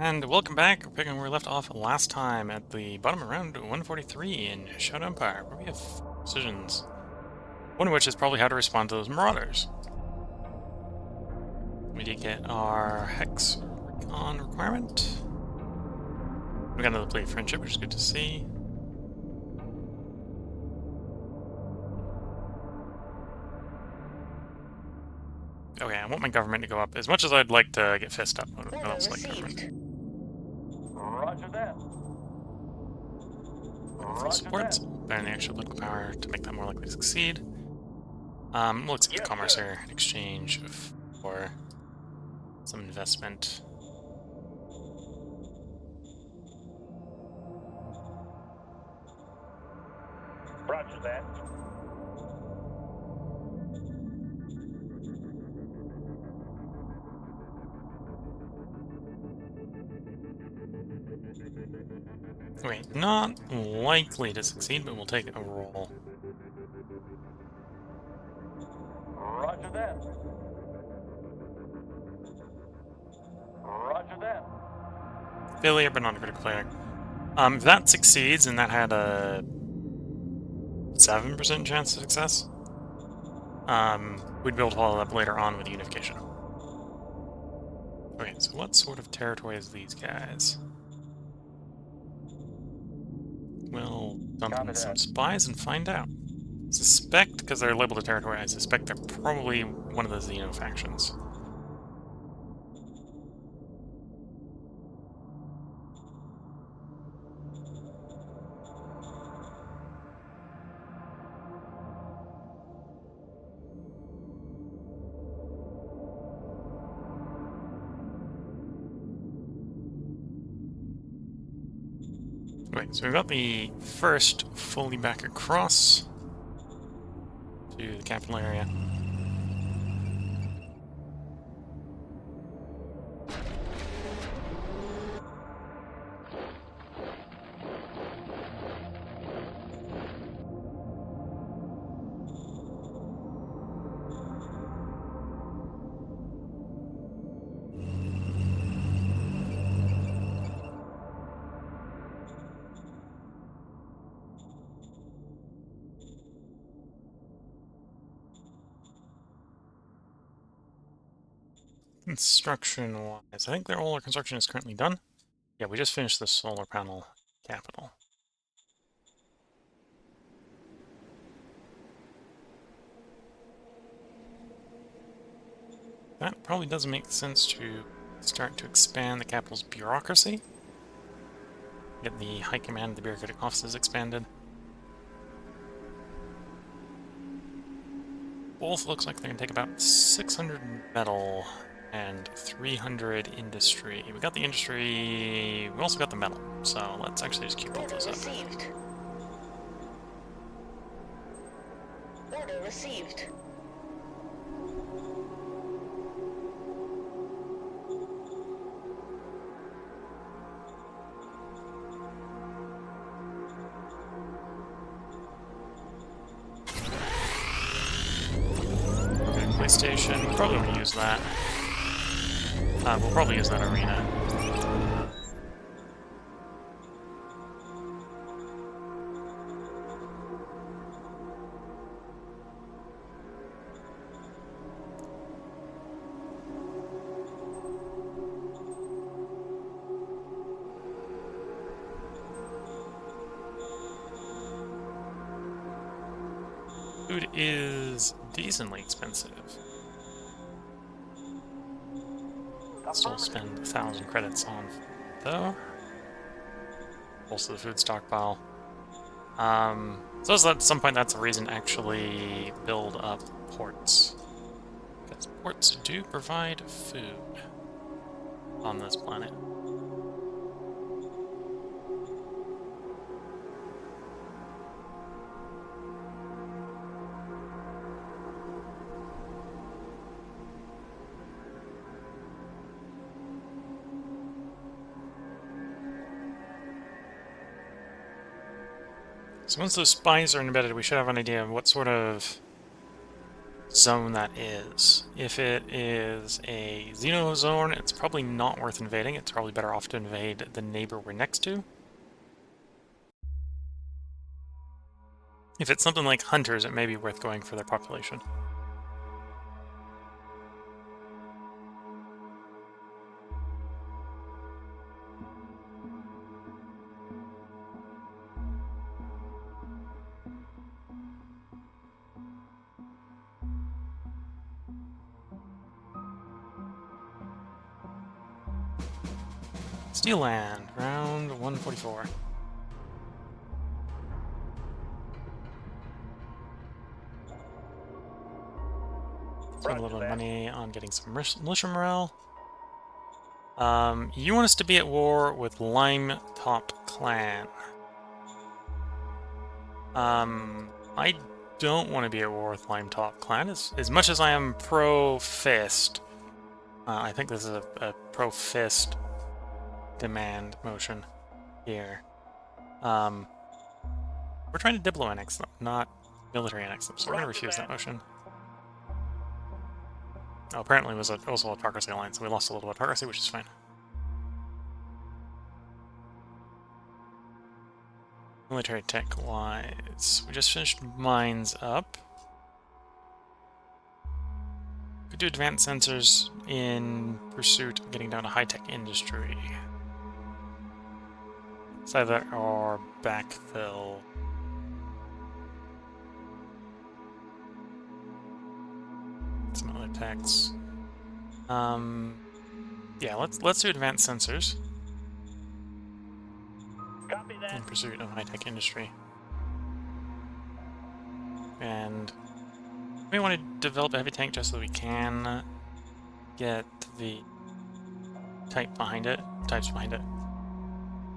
And welcome back. We're picking where we left off last time at the bottom of round 143 in Shadow Empire, where we have decisions. One of which is probably how to respond to those marauders. We did get our Hex Recon requirement. We got another plea of friendship, which is good to see. Okay, I want my government to go up as much as I'd like to get fist up. What else like government? Roger that. Full support, and the actual political power to make that more likely to succeed. We'll accept commerce here in exchange for some investment. Roger that. Wait, not likely to succeed, but we'll take a roll. Roger that. Roger that. Failure, but not a critical failure. If that succeeds, and that had a 7% chance of success, we'd be able to follow up later on with unification. Okay, so what sort of territory is these guys? We'll dump in some spies and find out. Suspect, because they're labeled a territory, I suspect they're probably one of the Xeno factions. Wait, so we've got the first fully back across to the capital area. Construction-wise, I think all our construction is currently done. Yeah, we just finished the solar panel capital. That probably does make sense to start to expand the capital's bureaucracy. Get the high command of the bureaucratic offices expanded. Both looks like they're going to take about 600 metal and 300 industry. We got the industry, we also got the metal, so let's actually just keep both those up. Order received. PlayStation, probably won't use that. We'll probably use that arena. Food is decently expensive. I'll still spend 1,000 credits on though. Also the food stockpile. So at some point that's a reason to actually build up ports. Because ports do provide food on this planet. So once those spies are embedded, we should have an idea of what sort of zone that is. If it is a Xeno zone, it's probably not worth invading. It's probably better off to invade the neighbor we're next to. If it's something like hunters, it may be worth going for their population. Steel land, round 144. Spend a little bit of money on getting some militia morale. You want us to be at war with Lime Top Clan. I don't want to be at war with Lime Top Clan. As much as I am pro-fist, I think this is a pro-fist demand motion here. We're trying to diplo annex them, not military annex them, so we're going to refuse that motion. Oh, apparently it was also a autocracy alliance, so we lost a little autocracy, which is fine. Military tech-wise, we just finished mines up. We do advanced sensors in pursuit of getting down to high-tech industry. It's either or backfill. Some other techs. Yeah, let's do advanced sensors. Copy that. In pursuit of high-tech industry. And we want to develop a heavy tank just so we can get the types behind it.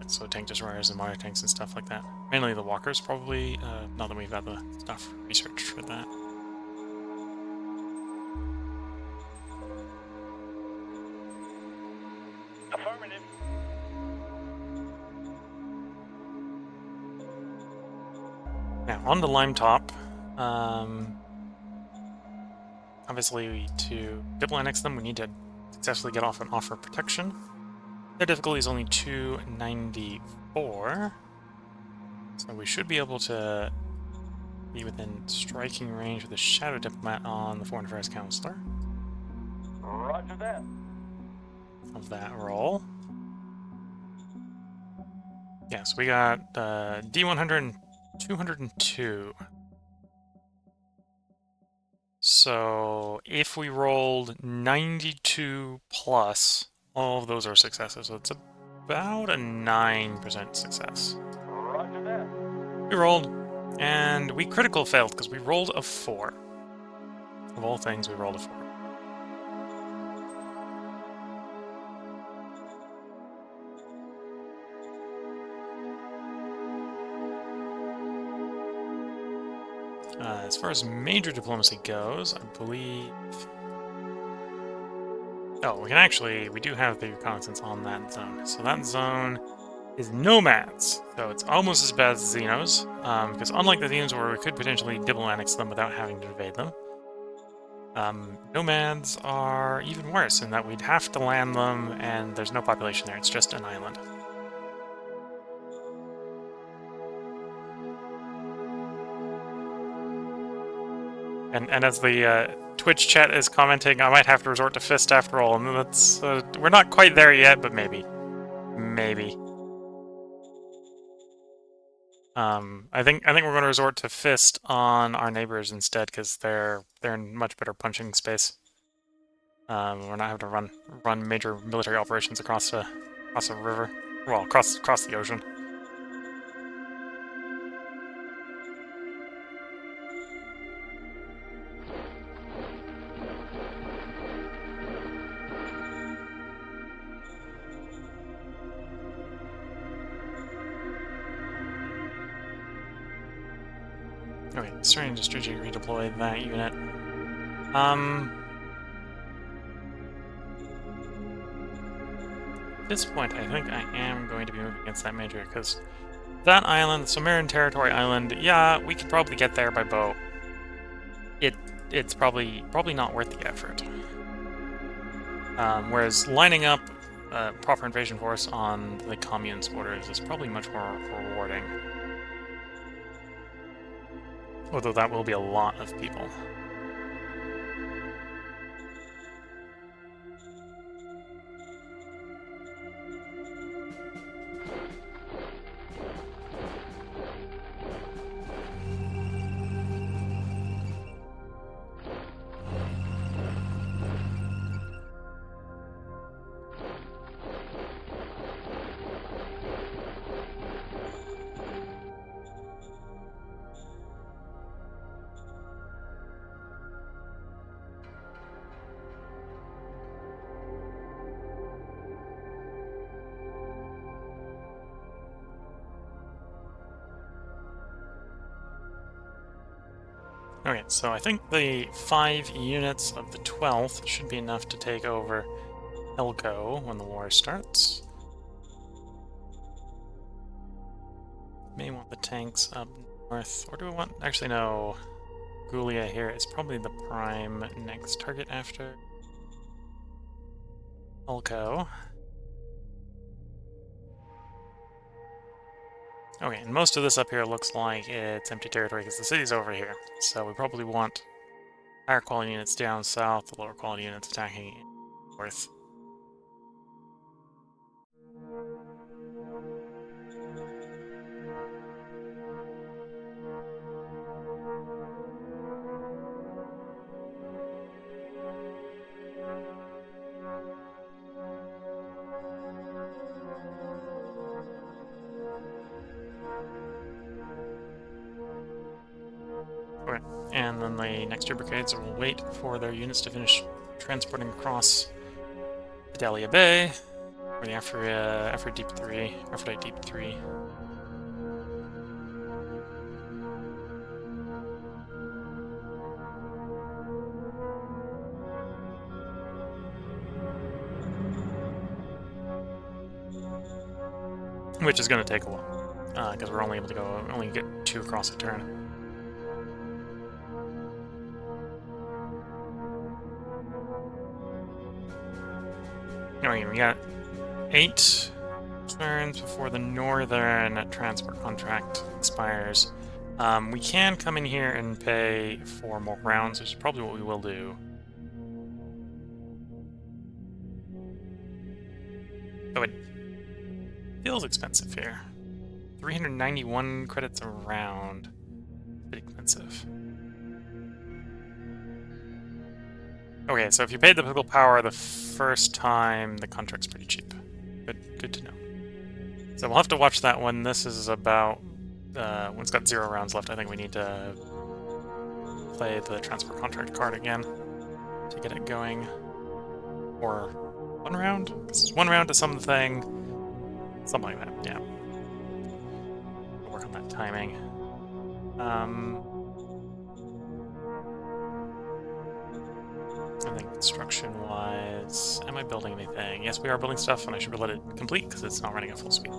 So tank destroyers and water tanks and stuff like that. Mainly the walkers, probably, now that we've got the stuff researched for that. Affirmative. Now, on the Lime Top, obviously to diplo annex them, we need to successfully get off an offer of protection. Their difficulty is only 294, so we should be able to be within striking range with the Shadow Diplomat on the Foreign Affairs Counselor. Roger that. Of that roll. Yes, we got D100 and 202. So if we rolled 92 plus, all of those are successes, so it's about a 9% success. Roger that. We rolled, and we critical failed because we rolled a 4. Of all things, we rolled a 4. As far as major diplomacy goes, I believe... Oh, we do have the reconnaissance on that zone. So that zone is nomads. So it's almost as bad as Xenos, because unlike the Xenos where we could potentially diplo annex them without having to invade them, nomads are even worse in that we'd have to land them and there's no population there, it's just an island. And as the Twitch chat is commenting, I might have to resort to fist after all, and that's we're not quite there yet, but maybe. Maybe. I think we're going to resort to fist on our neighbors instead, because they're in much better punching space. We're not having to run major military operations across a river, well, across the ocean. Okay, starting to strategically redeploy that unit. At this point, I think I am going to be moving against that major, because that island, the Sumerian Territory Island, yeah, we could probably get there by boat. it's probably not worth the effort. Whereas lining up a proper invasion force on the commune's borders is probably much more rewarding. Although that will be a lot of people. Okay, so I think the 5 units of the 12th should be enough to take over Elko when the war starts. May want the tanks up north, or do we want... Actually, no. Gulia here is probably the prime next target after Elko. Okay, and most of this up here looks like it's empty territory because the city's over here. So we probably want higher quality units down south, the lower quality units attacking north. Okay, and then the next two brigades will wait for their units to finish transporting across Vidalia Bay, or the Aphrodite Deep 3. Which is going to take a while, because we're only able to only get 2 across a turn. Okay, we got 8 turns before the northern transport contract expires. We can come in here and pay for more rounds, which is probably what we will do. Though it feels expensive here. 391 credits a round. It's a bit expensive. Okay, so if you paid the political power the first time, the contract's pretty cheap. Good to know. So we'll have to watch that one. This is about... when it's got 0 rounds left, I think we need to play the transport contract card again to get it going. Or 1 round? This is 1 round to something. Something like that, yeah. We'll work on that timing. I think construction-wise... Am I building anything? Yes, we are building stuff, and I should let it complete, because it's not running at full speed.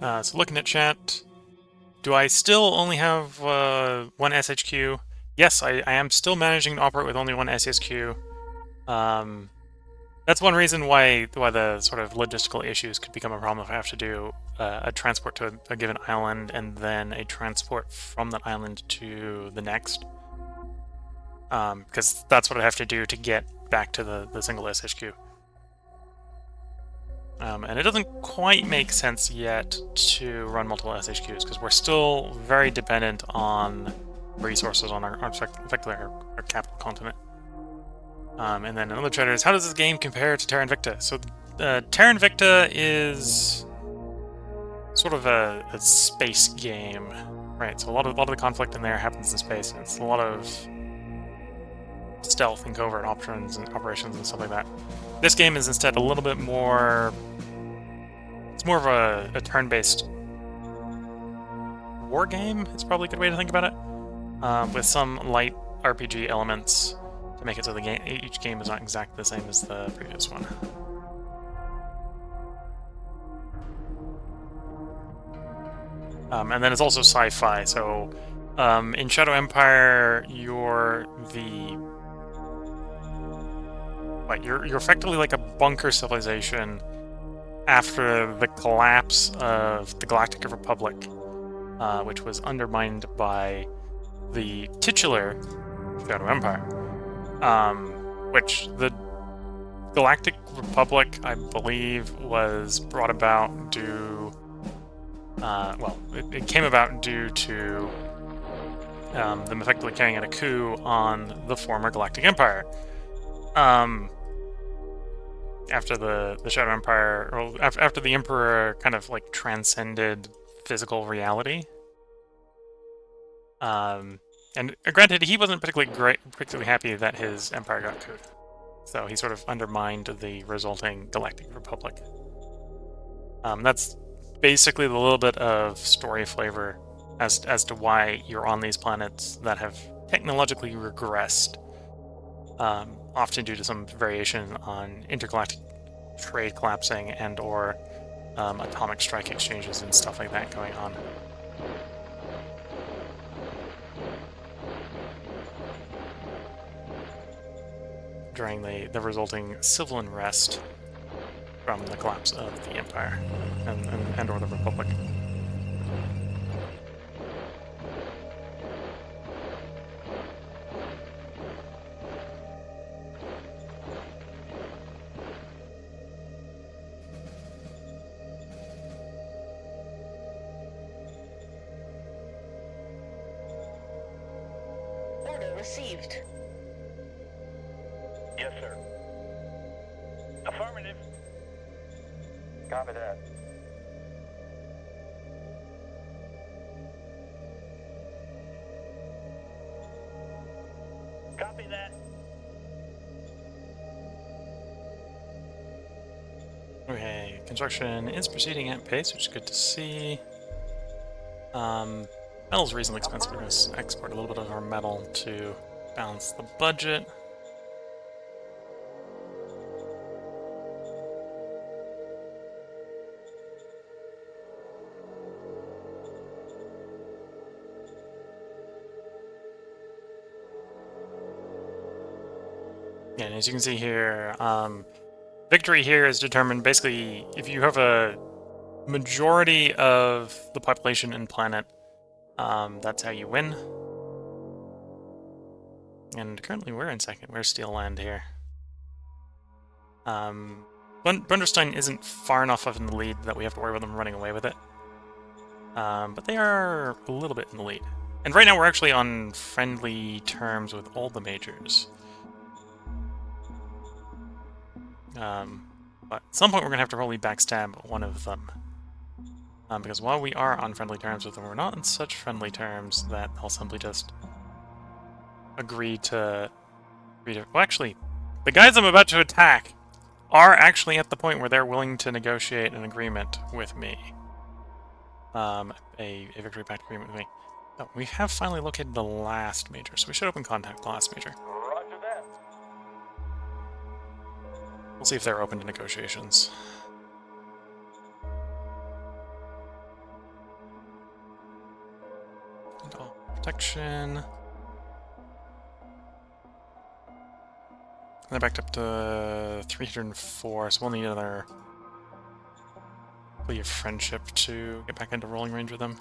So looking at chat, do I still only have 1 SHQ? Yes, I am still managing to operate with only 1 SSQ. That's one reason why the sort of logistical issues could become a problem if I have to do a transport to a given island and then a transport from that island to the next. Because that's what I have to do to get back to the single SHQ. And it doesn't quite make sense yet to run multiple SHQs because we're still very dependent on resources on our effectively our capital continent. And then another chatter is, how does this game compare to Terra Invicta? So Terra Invicta is sort of a space game, right? So a lot of the conflict in there happens in space. And it's a lot of stealth and covert operations and stuff like that. This game is instead a little bit more... It's more of a turn-based war game. It's probably a good way to think about it, with some light RPG elements to make it so each game is not exactly the same as the previous one. And then it's also sci-fi. So in Shadow Empire, you're effectively like a bunker civilization after the collapse of the Galactic Republic, which was undermined by the titular Shadow Empire, which the Galactic Republic, I believe, was brought about due... it came about due to them effectively carrying out a coup on the former Galactic Empire. After the Shadow Empire, or after the Emperor kind of like transcended physical reality. And granted, he wasn't particularly happy that his empire got couped, so he sort of undermined the resulting Galactic Republic. That's basically the little bit of story flavor as to why you're on these planets that have technologically regressed, often due to some variation on intergalactic trade collapsing and or atomic strike exchanges and stuff like that going on. During the resulting civil unrest from the collapse of the Empire and or the Republic. Order received. Yes, sir. Affirmative. Copy that. Copy that. Okay, construction is proceeding at pace, which is good to see. Metal's reasonably expensive. We're going to export a little bit of our metal to balance the budget. And as you can see here, victory here is determined basically if you have a majority of the population in planet, that's how you win. And currently we're in second. We're Steel Land here. Brunderstein isn't far enough up in the lead that we have to worry about them running away with it. But they are a little bit in the lead. And right now we're actually on friendly terms with all the majors. But at some point we're going to have to probably backstab one of them. Because while we are on friendly terms with them, we're not on such friendly terms that they'll simply just agree to... Well, actually, the guys I'm about to attack are actually at the point where they're willing to negotiate an agreement with me. A victory pact agreement with me. Oh, we have finally located the last major, so we should open contact the last major. Roger that. We'll see if they're open to negotiations. And all protection. And they're backed up to 304, so we'll need another plea of friendship to get back into rolling range with them.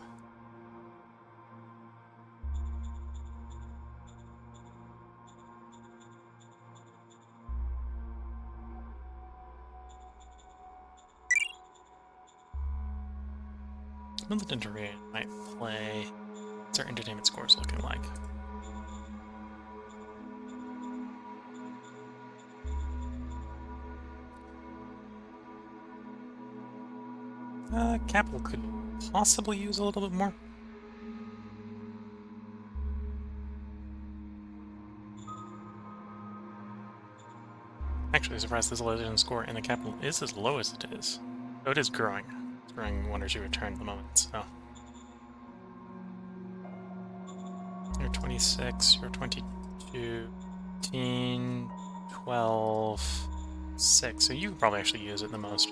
Militant Terrain might play. What's our entertainment scores looking like? Capital could possibly use a little bit more. Actually, surprised the civilization score in the capital is as low as it is. So it is growing. It's growing 1 or 2 a turn at the moment, so. You're 26, you're 22, 18, 12, 6. So you could probably actually use it the most.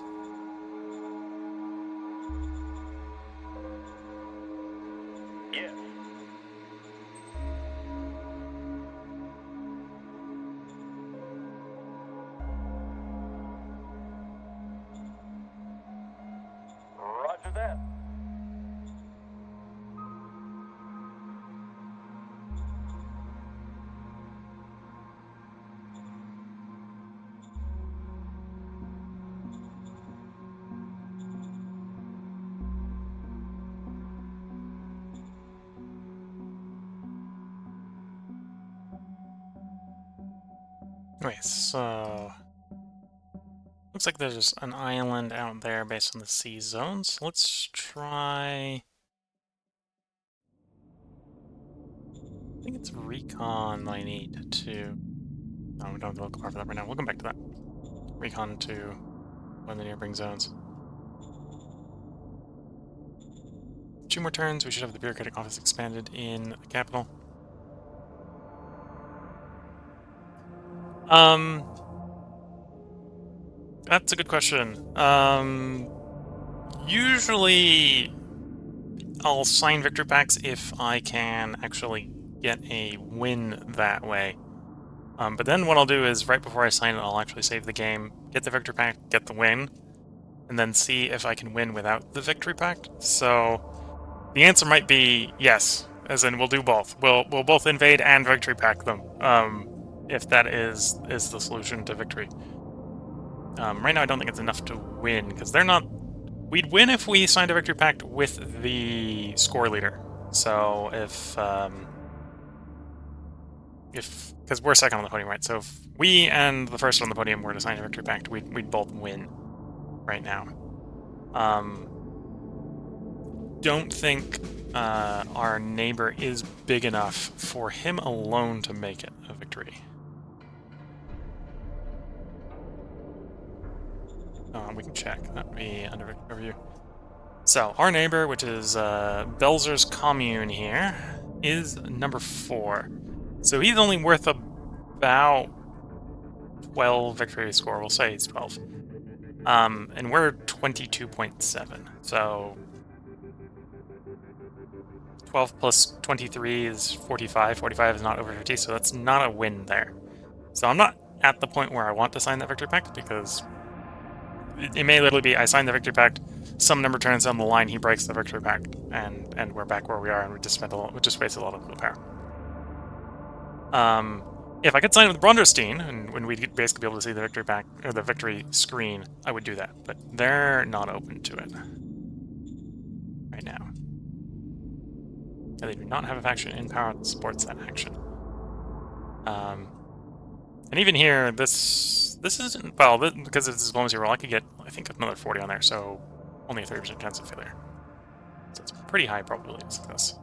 Okay, so looks like there's an island out there based on the sea zones. Let's try. I think it's recon that I need to. No, we don't have to look far for that right now. We'll come back to that. Recon to one of the neighboring zones. 2 more turns. We should have the bureaucratic office expanded in the capital. That's a good question. Usually I'll sign victory packs if I can actually get a win that way. But then what I'll do is right before I sign it, I'll actually save the game, get the victory pack, get the win, and then see if I can win without the victory pact. So the answer might be yes, as in we'll do both. We'll both invade and victory pact them, if that is the solution to victory. Right now I don't think it's enough to win, because they're not... We'd win if we signed a victory pact with the score leader. So because we're second on the podium, right? So if we and the first on the podium were to sign a victory pact, we'd both win right now. Don't think our neighbor is big enough for him alone to make it a victory. We can check. That would be under review. So, our neighbor, which is Belzer's commune here, is number 4. So he's only worth about 12 victory score. We'll say he's 12. And we're 22.7. So 12 plus 23 is 45. 45 is not over 50, so that's not a win there. So I'm not at the point where I want to sign that victory pact, because it may literally be I sign the victory pact, some number turns down the line, he breaks the victory pact, and we're back where we are, and we just wasted a lot of willpower. If I could sign it with Brunderstein, and when we'd basically be able to see the victory pact or the victory screen, I would do that. But they're not open to it right now. They do not have a faction in power that supports that action. And even here, this isn't, well, because it's a diplomacy roll, I could get, I think, another 40 on there, so only a 30% chance of failure. So it's a pretty high probability of success.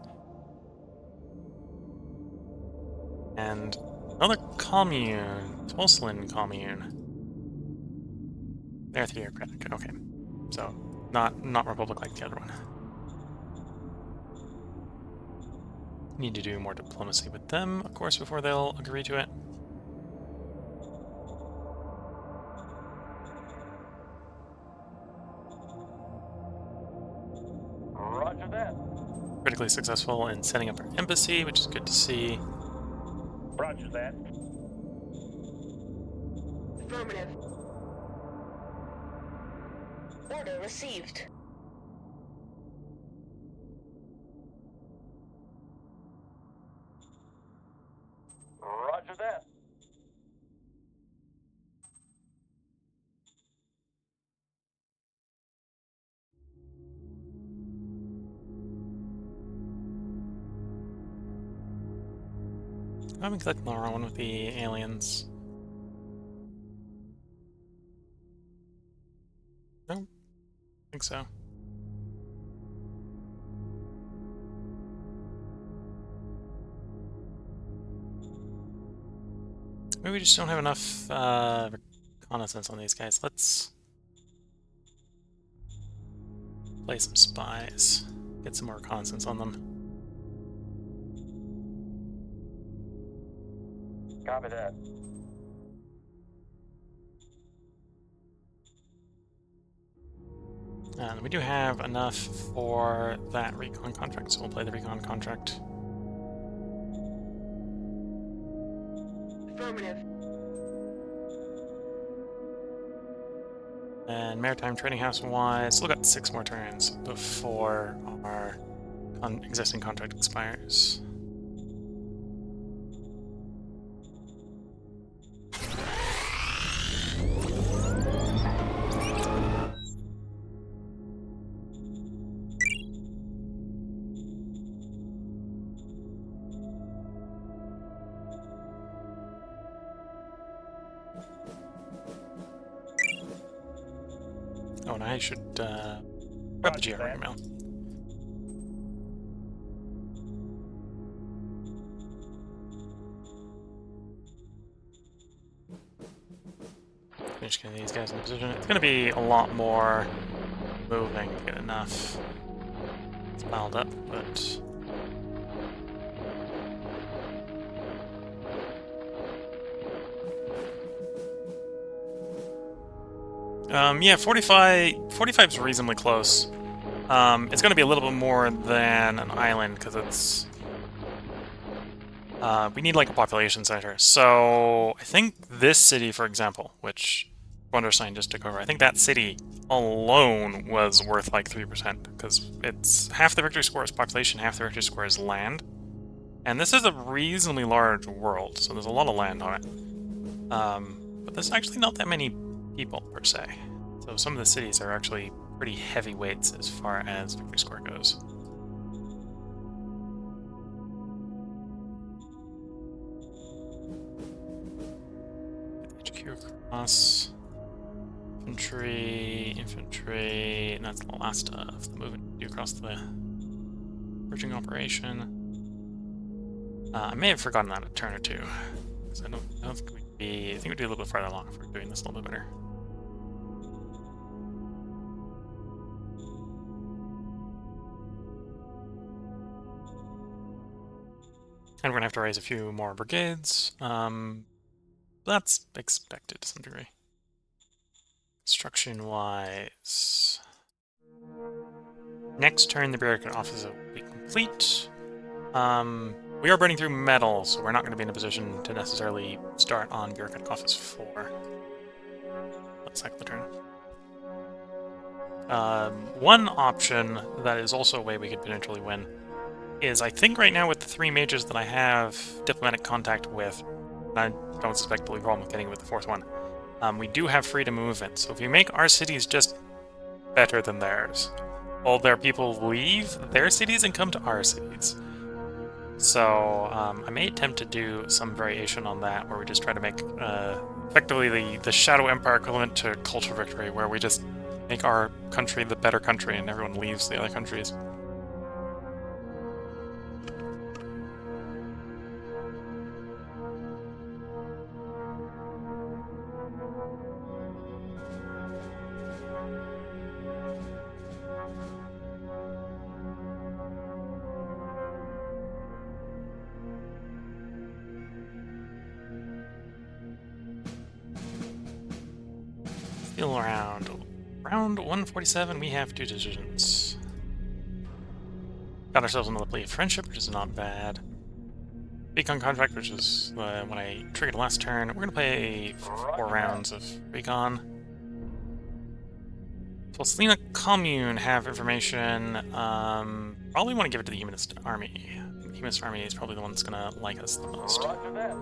And another commune, Tolslin commune. They're theocratic, okay. So, not republic like the other one. Need to do more diplomacy with them, of course, before they'll agree to it. Roger that. Critically successful in setting up our embassy, which is good to see. Roger that. Affirmative. Order received. Roger that. I haven't clicked the wrong one with the aliens. No, I think so. Maybe we just don't have enough reconnaissance on these guys. Let's play some spies. Get some more reconnaissance on them. Copy that. And we do have enough for that recon contract, so we'll play the recon contract. Affirmative. And Maritime Trading House-wise, still got 6 more turns before our existing contract expires. Oh, and I should grab the GR email. Finish getting these guys in position. It's going to be a lot more moving to get enough. It's piled up, but... yeah, 45 is reasonably close. It's going to be a little bit more than an island, because it's... we need, like, a population center. So, I think this city, for example, which Wondersign just took over, I think that city alone was worth, like, 3%, because it's half the victory score is population, half the victory score is land. And this is a reasonably large world, so there's a lot of land on it. But there's actually not that many people, per se. So some of the cities are actually pretty heavyweights as far as victory score goes. HQ across. Infantry, and that's the last of the movement we do across the bridging operation. I may have forgotten that a turn or two, because I don't think we'd be. I think we'd be a little bit farther along if we're doing this a little bit better. And we're gonna have to raise a few more brigades. That's expected to some degree. Construction-wise, next turn the bureaucrat office will be complete. We are burning through metal, so we're not going to be in a position to necessarily start on bureaucratic office 4. Let's cycle the turn. One option that is also a way we could potentially win is, I think right now with the 3 mages that I have diplomatic contact with, and I don't suspect there'll be a problem with getting it with the 4th one, we do have freedom of movement. So if we make our cities just better than theirs, all their people leave their cities and come to our cities. So I may attempt to do some variation on that, where we just try to make effectively the Shadow Empire equivalent to Cultural Victory, where we just make our country the better country and everyone leaves the other countries. Still around round 147, we have 2 decisions. Got ourselves another plea of friendship, which is not bad. Recon contract, which is when I triggered last turn. We're going to play 4 rounds of recon. So Selena Commune have information. Probably want to give it to the Humanist Army. The Humanist Army is probably the one that's going to like us the most. Roger that.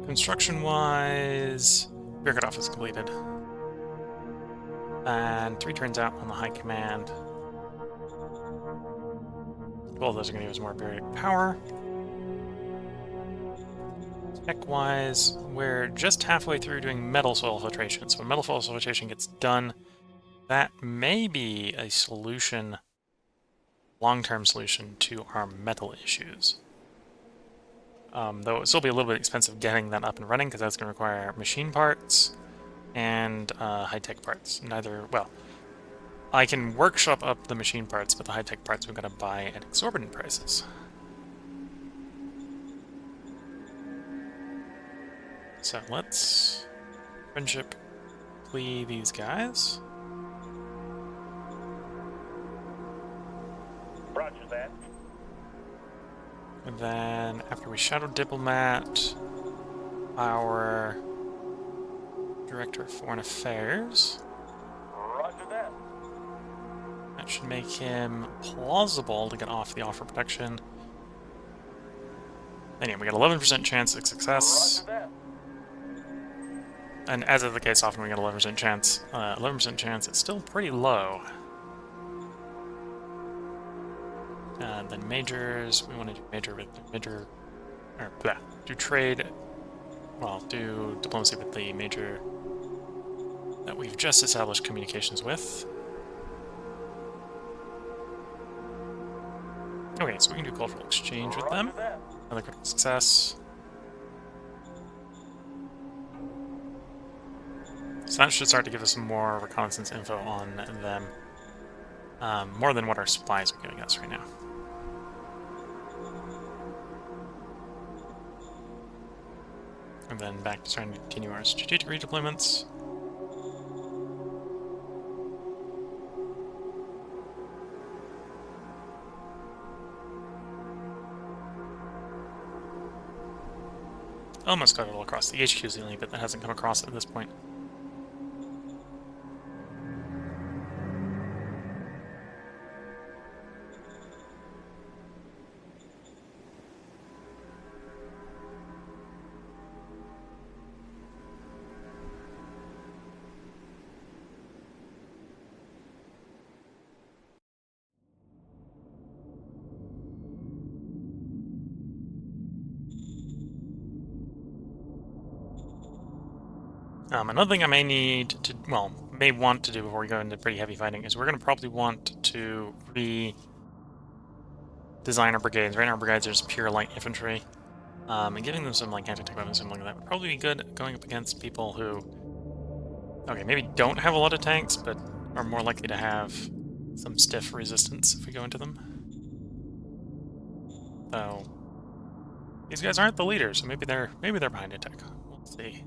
Construction-wise, bureaucrat office completed. And 3 turns out on the High Command. Both of those are going to give us more bureaucratic power. Tech-wise, we're just halfway through doing metal soil filtration. So when metal soil filtration gets done, that may be a solution, long-term solution to our metal issues. Though it'll still be a little bit expensive getting that up and running, because that's going to require machine parts and high-tech parts. Well, I can workshop up the machine parts, but the high-tech parts we've got to buy at exorbitant prices. So let's friendship plea these guys. Roger that. And then, after we Shadow Diplomat our Director of Foreign Affairs, Roger that. that should make him plausible to get off the offer protection. Anyway, we got 11% chance of success. Roger that. And as is the case, often we get 11% chance. 11% chance is still pretty low. Then majors, we want to do major with the major, or blah, do trade, well, do diplomacy with the major that we've just established communications with. Okay, so we can do cultural exchange with them. Roger that. Another critical success. So that should start to give us some more reconnaissance info on them. More than what our supplies are giving us right now. And then back to trying to continue our strategic redeployments. Almost got it all across. The HQ is the only bit that hasn't come across at this point. Another thing I may need to, well, may want to do before we go into pretty heavy fighting is we're going to probably want to redesign our brigades. Right now our brigades are just pure light infantry. And giving them some like anti-tank weapons, something like that would probably be good going up against people who, okay, maybe don't have a lot of tanks, but are more likely to have some stiff resistance if we go into them. So these guys aren't the leaders, so maybe they're behind attack. We'll see.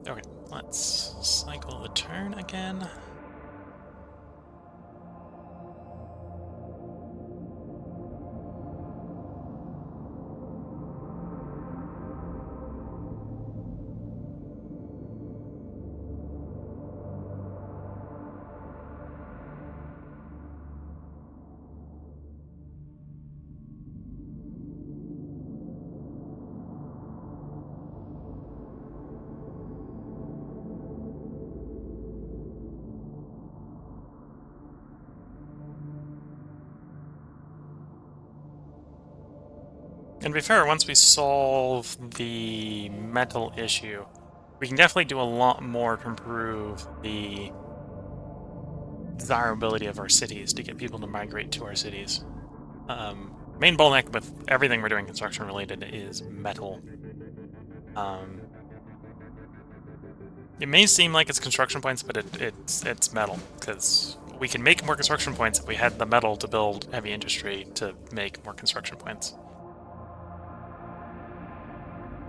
Okay, let's cycle the turn again. And to be fair, once we solve the metal issue, we can definitely do a lot more to improve the desirability of our cities, to get people to migrate to our cities. Main bottleneck with everything we're doing construction related is metal. It may seem like it's construction points, but it's metal, because we can make more construction points if we had the metal to build heavy industry to make more construction points.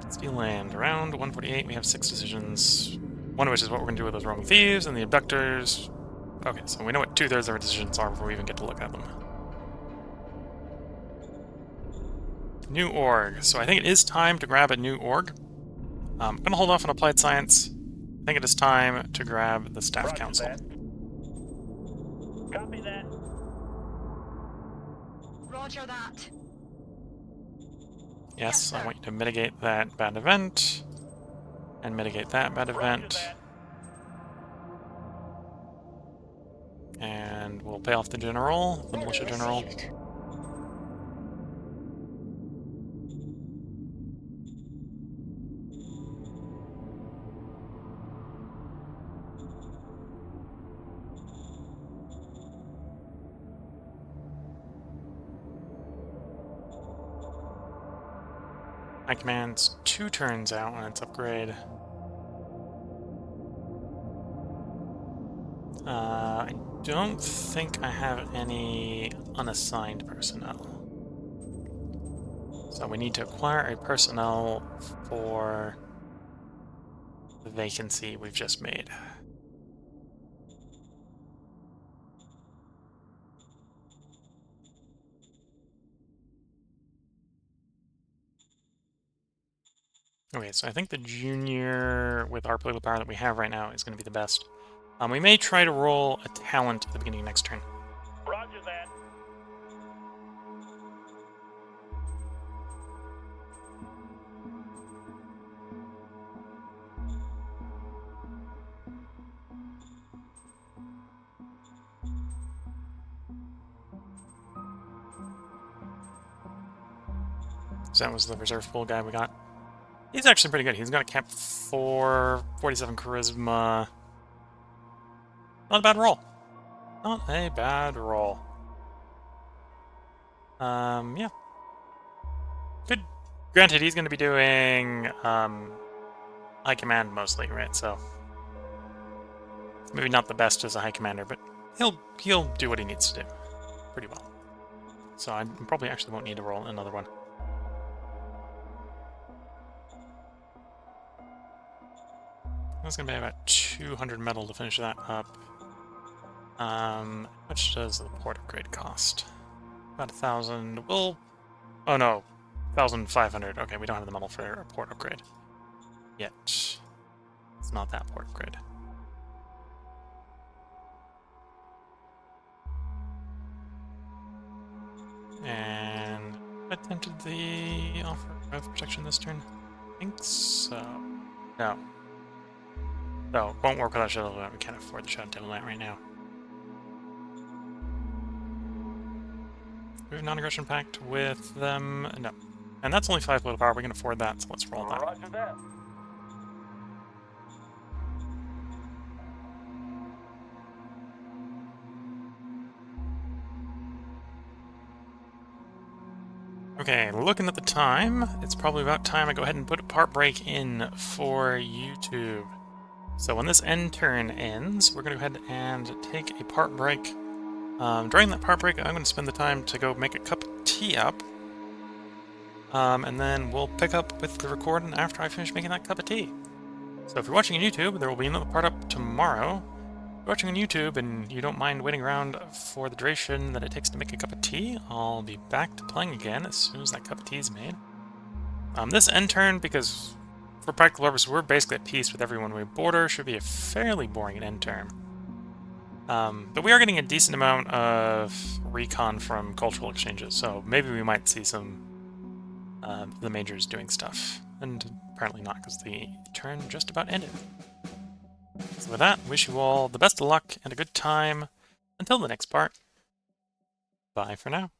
Steel land around 148. We have 6 decisions, one of which is what we're going to do with those roaming thieves and the abductors. Okay, so we know what 2/3 of our decisions are before we even get to look at them. New org. So I think it is time to grab a new org. I'm going to hold off on applied science. I think it is time to grab the staff Roger council. that. Copy that. Roger that. Yes, Yes, I sir. want you to mitigate that bad event, and mitigate that bad Roger event. that. And we'll pay off the general, the militia Order general. received. My command's 2 turns out when it's upgrade. I don't think I have any unassigned personnel. So we need to acquire a personnel for the vacancy we've just made. Okay, so I think the junior with our political power that we have right now is going to be the best. We may try to roll a talent at the beginning of next turn. Roger that. So that was the reserve pool guy we got. He's actually pretty good. He's got a Camp 4, 47 Charisma. Not a bad roll. Not a bad roll. Yeah. Good. Granted, he's going to be doing high command mostly, right? So maybe not the best as a high commander, but he'll do what he needs to do pretty well. So I probably actually won't need to roll another one. That's going to be about 200 metal to finish that up. How much does the port upgrade cost? About 1,000. Oh no, 1,500. Okay, we don't have the metal for a port upgrade yet. It's not that port upgrade. And I attempted the offer of protection this turn. I think so. No. No, it won't work without Shadow Devil Knight. We can't afford the Shadow Devil Knight right now. We have non-aggression pact with them. No. And that's only 5 political power. We can afford that, so let's roll that. Roger that. Okay, looking at the time, it's probably about time I go ahead and put a part break in for YouTube. So when this end turn ends, we're going to go ahead and take a part break. During that part break, I'm going to spend the time to go make a cup of tea up. And then we'll pick up with the recording after I finish making that cup of tea. So if you're watching on YouTube, there will be another part up tomorrow. If you're watching on YouTube and you don't mind waiting around for the duration that it takes to make a cup of tea, I'll be back to playing again as soon as that cup of tea is made. This end turn, because for practical purposes we're basically at peace with everyone we border, should be a fairly boring end turn. But we are getting a decent amount of recon from cultural exchanges, so maybe we might see some the majors doing stuff. And apparently not, because the turn just about ended. So with that, wish you all the best of luck and a good time. Until the next part, bye for now.